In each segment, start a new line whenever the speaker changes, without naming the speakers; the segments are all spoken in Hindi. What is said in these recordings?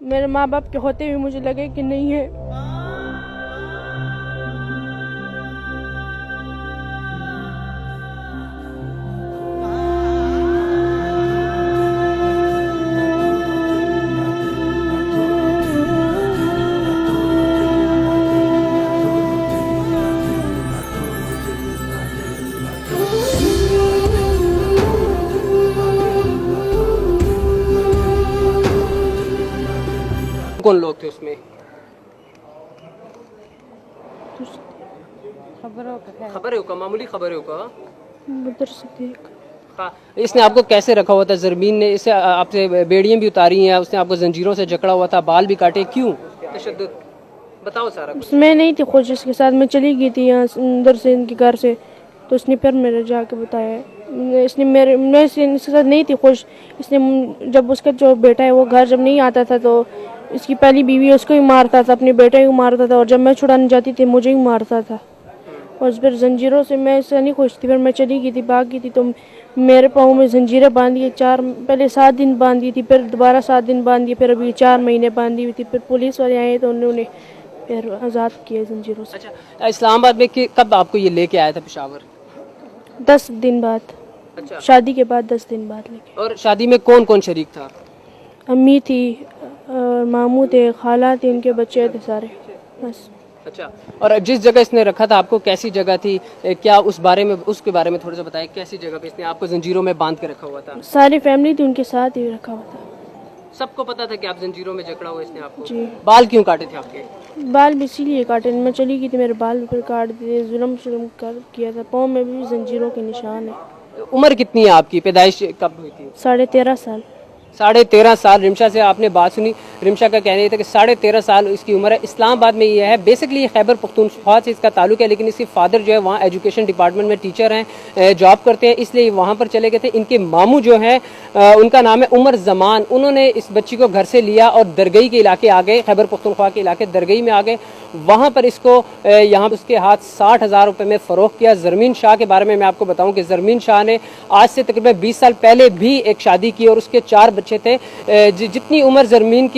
मेरे माँ बाप के होते हुए मुझे लगे कि नहीं है।
कौन लोग थे उसमें? खबर है का मामूली खबर है का। हाँ, इसने आपको कैसे रखा हुआ था? जरमीन ने इसे आपसे बेड़ियां भी उतारी हैं, उसने आपको जंजीरों से जकड़ा हुआ था, बाल भी काटे, क्यों तशद्दुद? बताओ सारा कुछ।
मैं नहीं थी खुश इसके साथ, मैं चली गई थी यहाँ अंदर से इनके घर से, तो इसने फिर मेरे जाके बताया। इसने मैं इसके साथ नहीं थी खुश। इसने जब उसका जो बेटा है वो घर जब नहीं आता था तो इसकी पहली बीवी उसको ही मारता था, अपने बेटे को मारता था, और जब मैं छुड़ाने जाती थी मुझे ही मारता था। और फिर जंजीरों से मैं इससे नहीं खुश थी, फिर मैं चली गई थी, भाग गई थी, तो मेरे पाँव में जंजीरें बांधी, पहले 7 दिन बांधी थी, फिर दोबारा 7 दिन बांधी, फिर अभी 4 महीने बांधी हुई थी। फिर पुलिस वाले आए तो उन्होंने फिर आज़ाद किया जंजीरों से।
अच्छा, इस्लामाबाद में कब आपको ये लेके आया था पेशावर?
10 दिन बाद।
अच्छा,
शादी के बाद 10 दिन बाद लेके।
और शादी में कौन कौन शरीक था?
अम्मी थी और मामू थे, खाला थी, उनके बच्चे थे सारे, बस।
अच्छा, और जिस जगह इसने रखा था आपको कैसी जगह थी? क्या उसके बारे में थोड़ा सा बताएं, कैसी जगह पे इसने आपको जंजीरों में बांध के रखा हुआ था?
सारी फैमिली थी उनके साथ ही रखा हुआ था।
सबको पता था कि आप जंजीरों में जकड़ा हुआ इसने आपको?
जी।
बाल क्यों काटे थे आपके?
बाल भी इसीलिए काटे, मैं चली गई थी, मेरे बाल फिर काट दिए, जुल्म किया था। पाँव में भी जंजीरों के निशान है।
उम्र कितनी है आपकी? पैदाइश कब हुई थी?
13.5 साल।
13.5 साल। रिमशा से आपने बात सुनी, रिमशा का कहना था कि 13.5 साल इसकी उम्र है। इस्लामाबाद में ये है, बेसिकली ये खैबर पख्तूनख्वा से इसका ताल्लुक है, लेकिन इसके फादर जो है वहाँ एजुकेशन डिपार्टमेंट में टीचर हैं, जॉब करते हैं, इसलिए वहाँ पर चले गए थे। इनके मामू जो हैं उनका नाम है उमर जमान, उन्होंने इस बच्ची को घर से लिया और दरगई के इलाके आ गए, खैबर पख्तूनख्वा के इलाके दरगई में आ गए। वहाँ पर इसको यहाँ उसके हाथ 60,000 रुपये में फ़रोख्त किया। जरमीन शाह के बारे में मैं आपको बताऊँ कि जरमीन शाह ने आज से तकरीबन 20 साल पहले भी एक शादी की और उसके 4 बच्चे थे। जितनी उम्र जरमीन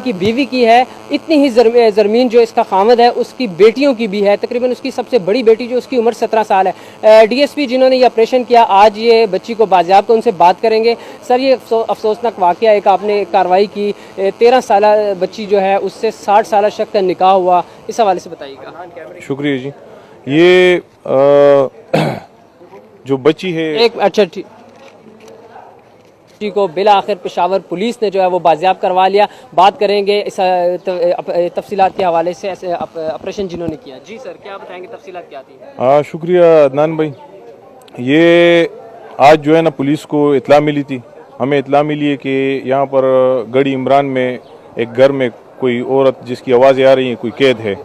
की बीवी की है, इतनी ही जरमीन जो इसका खामद है उसकी बेटियों की भी है। तकरीबन उसकी सबसे बड़ी बेटी जो उसकी उम्र 17 साल है। डीएसपी जिन्होंने ये ऑपरेशन किया, आज ये बच्ची को बाजियाब्त, उनसे बात करेंगे। सर, ये अफसोसनाक वाक़या, एक आपने कार्रवाई की, 13 साल बच्ची जो है उससे 60 साल शख्स का निकाह हुआ, इस हवाले से बताइएगा।
शुक्रिया जी। ये जो बच्ची है
एक अच्छा ठीक को बिला आखिर पेशावर पुलिस ने जो है वो बाजियाब करवा लिया। बात करेंगे इस तफसीलात के हवाले से, ऐसे ऑपरेशन जिन्होंने किया। जी सर, क्या बताएंगे, तफसीलात क्या थी?
शुक्रिया अदनान भाई। ये आज जो है ना पुलिस को इत्ला मिली थी, हमें इत्ला मिली है कि यहाँ पर गढ़ी इमरान में एक घर में कोई औरत जिसकी आवाज़ें आ रही हैं, कोई कैद है।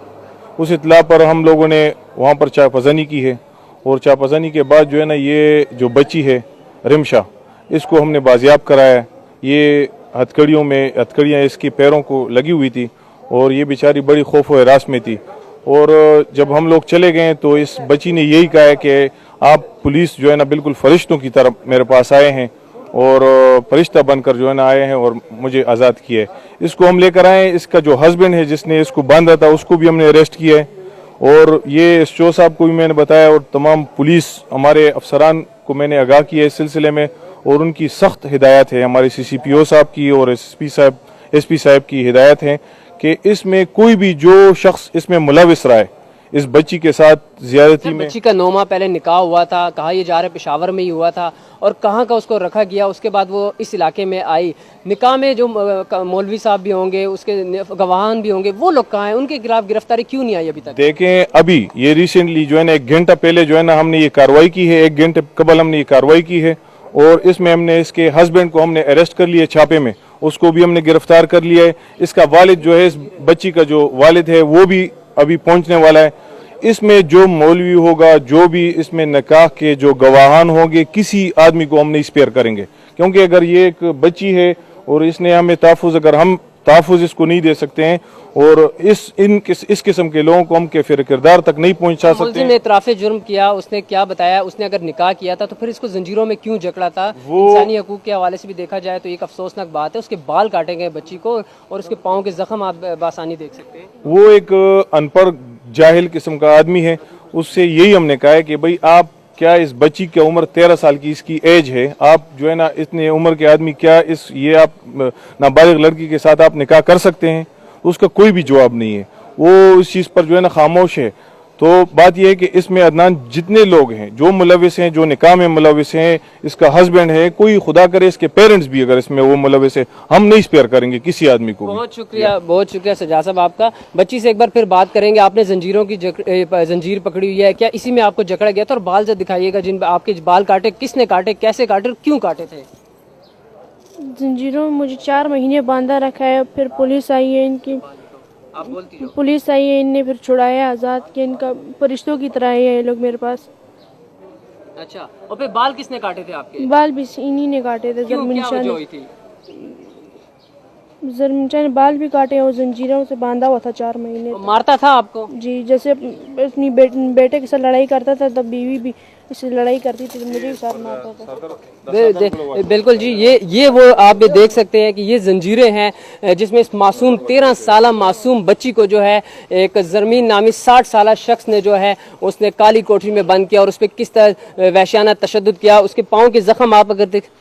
उस इत्ला पर हम लोगों ने वहाँ पर चापज़नी की है, और चापज़नी के बाद जो है ना ये जो बच्ची है रिमशा, इसको हमने बाजियाब कराया। ये हथकड़ियाँ इसके पैरों को लगी हुई थी और ये बेचारी बड़ी खौफ व हरास में थी। और जब हम लोग चले गए तो इस बच्ची ने यही कहा है कि आप पुलिस जो है ना बिल्कुल फरिश्तों की तरफ मेरे पास आए हैं और फरिश्ता बनकर जो है ना आए हैं और मुझे आज़ाद किया है। इसको हम लेकर आए। इसका जो हस्बैंड है जिसने इसको बांधा था उसको भी हमने अरेस्ट किया है, और ये एसओ साहब को भी मैंने बताया, और तमाम पुलिस हमारे अफसरान को मैंने आगाह किया इस सिलसिले में, और उनकी सख्त हिदायत है हमारे सीसीपीओ साहब की और एसपी साहब की हिदायत है कि इसमें कोई भी जो शख्स इसमें मुलविस रहा है इस बच्ची के साथ ज्यादती में।
बच्ची का 9 माह पहले निकाह हुआ था, कहा ये जा रहा है पेशावर में ही हुआ था, और कहाँ का उसको रखा गया, उसके बाद वो इस इलाके में आई। निकाह में जो मौलवी साहब भी होंगे, उसके गवाहान भी होंगे, वो लोग कहाँ हैं? उनके खिलाफ गिरफ्तारी क्यों नहीं आई अभी तक?
देखें, अभी ये रिसेंटली जो है ना 1 घंटा पहले जो है ना हमने ये कार्रवाई की है, 1 घंटे कबल हमने ये कार्रवाई की है, और इसमें हमने इसके हस्बैंड को हमने अरेस्ट कर लिया छापे में, उसको भी हमने गिरफ्तार कर लिया है। इसका वालिद जो है, इस बच्ची का जो वालिद है वो भी अभी पहुंचने वाला है। इसमें जो मौलवी होगा, जो भी इसमें निकाह के जो गवाहान होंगे, किसी आदमी को हम नहीं स्पेयर करेंगे, क्योंकि अगर ये एक बच्ची है और इसने हमें तहफ़्फ़ुज़, अगर हम तहफ़्फ़ुज़ इसको नहीं दे सकते हैं और इस किस्म के लोगों को हम के फिर किरदार तक नहीं पहुंचा सकते
मुलजिम ने इतराफ़े जुर्म किया, उसने क्या बताया, उसने अगर निकाह किया था तो फिर इसको जंजीरों में क्यों जकड़ा था? इंसानी हकूक के हवाले से भी देखा जाए तो एक अफसोसनाक बात है, उसके बाल काटे गए बच्ची को और उसके पाँव के जख्म आप बासानी देख सकते हैं।
वो एक अनपढ़ जाहिल किस्म का आदमी है, उससे यही हमने कहा है कि भाई आप क्या इस बच्ची की उम्र 13 साल की इसकी एज है, आप जो है ना इतने उम्र के आदमी क्या ये आप नाबालिग लड़की के साथ आप निकाह कर सकते हैं? उसका कोई भी जवाब नहीं है, वो इस चीज़ पर जो है ना खामोश है। तो बात यह है कि इसमें अदनान जितने लोग हैं जो मुलविस हैं, जो निकाह में मुलविस हैं, इसका हस्बैंड है, कोई खुदा करे इसके पेरेंट्स भी अगर इसमें वो मुलविस है, हम नहीं स्पेयर करेंगे किसी आदमी को।
बहुत शुक्रिया सजाद साहब आपका। बच्ची से एक बार फिर बात करेंगे। आपने जंजीरों की जंजीर पकड़ी हुई है, क्या इसी में आपको जकड़ा गया था? और बाल जब दिखाइएगा, जिन आपके बाल काटे, किसने काटे, कैसे काटे और क्यों काटे थे?
जंजीरों में मुझे 4 महीने बांधा रखा है, फिर पुलिस आई है इनकी,
आप बोलती हो।
पुलिस आई है, इनने फिर छुड़ाया आज़ाद किया। इनका फरिश्तों की तरह है ये लोग मेरे पास।
अच्छा, और फिर बाल किसने काटे थे आपके?
बाल भी इन्हीं ने काटे थे।
क्यों, क्या वजह हुई थी?
जरमिनशा ने बाल भी काटे और जंजीरों से बांधा हुआ था 4 महीने।
वो मारता था आपको?
जी, जैसे अपनी बेटे के साथ लड़ाई करता था तब बीवी भी इससे लड़ाई करती थी, तो मुझे भी साथ मारता था।
बिल्कुल जी, ये वो आप भी देख सकते हैं कि ये जंजीरें हैं जिसमें इस मासूम 13 साल मासूम बच्ची को जो है एक जरमीन नामी 60 साल शख्स ने जो है उसने काली कोठरी में बंद किया और उस पर किस तरह वहशियाना तशद्दुद किया। उसके पाँव के जख्म आप अगर देख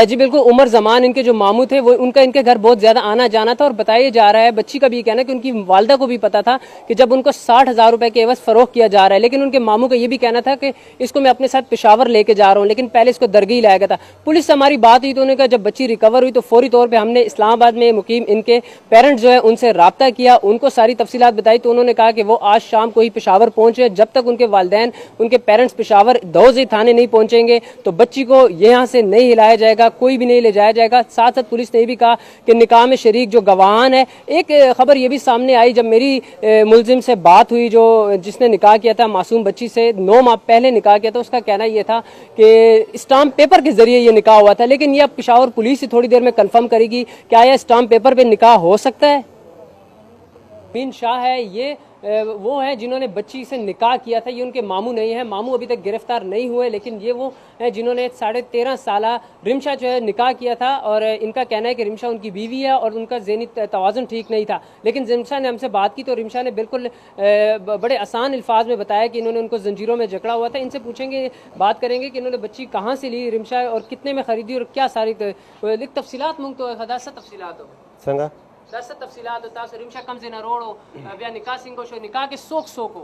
जी बिल्कुल, उमर जमान इनके जो मामू थे वो उनका इनके घर बहुत ज्यादा आना जाना था और बताया जा रहा है, बच्ची का भी कहना है कि उनकी वालदा को भी पता था कि जब उनको 60,000 रुपए के एवज फरोख्त किया जा रहा है, लेकिन उनके मामू का ये भी कहना था कि इसको मैं अपने साथ पेशावर लेके जा रहा हूँ, लेकिन पहले इसको दरगी लाया गया था। पुलिस से हमारी बात हुई तो उन्होंने कहा जब बच्ची रिकवर हुई तो फौरी तौर पर हमने इस्लामाबाद में मुकीम इनके पेरेंट्स जो है उनसे रब्ता किया, उनको सारी तफसीलात बताई तो उन्होंने कहा कि वो आज शाम को ही पेशावर पहुंचे। जब तक उनके वालिदैन उनके पेरेंट्स पेशावर दौजी थाने नहीं पहुंचेंगे तो बच्ची को यहाँ से नहीं हिलाया जाएगा, कोई भी नहीं ले जाया जाएगा। साथ साथ पुलिस ने भी कहा कि निकाह में शरीक जो गवाहान है, एक खबर ये भी सामने आई जब मेरी मुलजिम से बात हुई जो जिसने निकाह किया था मासूम बच्ची से 9 माह पहले निकाह किया था, उसका कहना यह था कि स्टाम्प पेपर के जरिए ये निकाह हुआ था, लेकिन ये अब पेशावर पुलिस से थोड़ी देर में कंफर्म करेगी क्या यह स्टाम्प पेपर पे निकाह हो सकता है। मीन शाह है ये वो है जिन्होंने बच्ची से निकाह किया था, ये उनके मामू नहीं है, मामू अभी तक गिरफ्तार नहीं हुए, लेकिन ये वो है जिन्होंने 13.5 साल रिमशा जो है निकाह किया था और इनका कहना है कि रिमशा उनकी बीवी है और उनका ज़हनी तवाज़ुन ठीक नहीं था। लेकिन रिमशा ने हमसे बात की तो रिमशा ने बिल्कुल बड़े आसान अल्फाज में बताया कि इन्होंने उनको जंजीरों में जकड़ा हुआ था। इनसे पूछेंगे, बात करेंगे कि इन्होंने बच्ची कहाँ से ली रिमशा और कितने में ख़रीदी और क्या सारी तफसीलात मुंग तो खदासा तफसीलात हो संगा दस तफसीलात होता है। रिमशा कम से न रोड़ो या निकाह सिंगो शो निकाह के सोको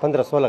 15-16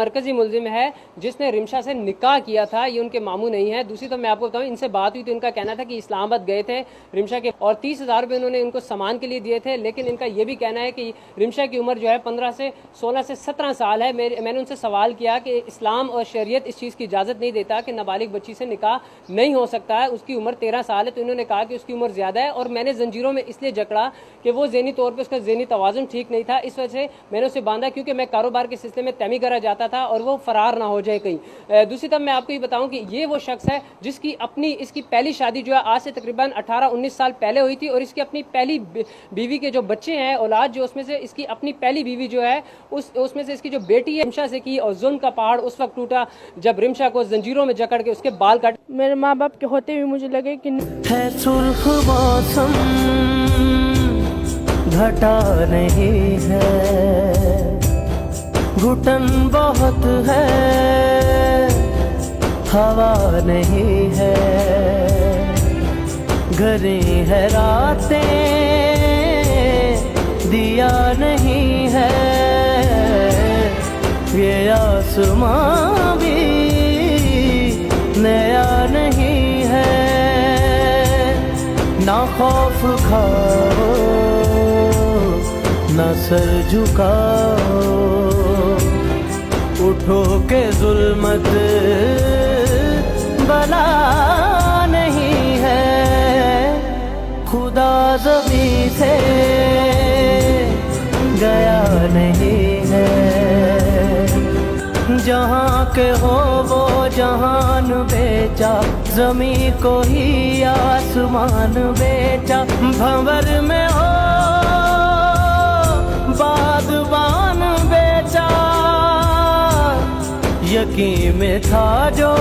मरकजी मुलजिम है जिसने रिमशा से निकाह किया था, ये उनके मामू नहीं है. दूसरी तो मैं आपको बताऊं, इनसे बात हुई तो इनका कहना था कि इस्लामाबाद गए थे रिमशा के और 30,000 रुपये उन्होंने इनको सामान के लिए दिए थे, लेकिन इनका ये भी कहना है कि रिमशा की उम्र जो है 15 से 16 से 17 साल है. मैंने उनसे सवाल किया कि इस्लाम और शरीयत इस चीज़ की इजाज़त नहीं देता कि नाबालिग बच्ची से निकाह नहीं हो सकता है, उसकी उम्र 13 साल है, तो इन्होंने कहा कि उसकी उम्र ज़्यादा है और मैंने जंजीरों में इसलिए जकड़ा कि वो ज़हनी तौर तौर पे उसका ज़हनी तवाज़ुन ठीक नहीं था, इस वजह से मैंने उसे बांधा क्योंकि मैं कारोबार के सिलसिले में तमी करा जाता था और वो फरार ना हो जाए कहीं। दूसरी तरफ मैं आपको ये बताऊं कि ये वो शख्स है जिसकी इसकी पहली शादी जो है आज से तकरीबन 18-19 साल पहले हुई थी और इसकी अपनी पहली बीवी के जो बच्चे हैं औलाद जो उसमें से इसकी अपनी पहली बीवी जो है उसमें से इसकी जो बेटी है रिमशा से की और जुल्म का पहाड़ उस वक्त टूटा जब रिमशा को जंजीरों में जकड़ के उसके बाल काट।
मेरे माँ बाप के होते हुए मुझे लगे कि
है सुर्ख मौसम घटा नहीं है, घुटन बहुत है हवा नहीं है, घरे है रातें दिया नहीं है, ये आसमां भी नया नहीं है, ना खौफ खाओ ना सर झुकाओ, उठो के जुल्मत बला नहीं है, खुदा ज़मीं से गया नहीं है, जहाँ के हो वो जहान बेचा, ज़मीं को ही आसमान बेचा, भंवर में हो बागबान बेचा, यकीन में था जो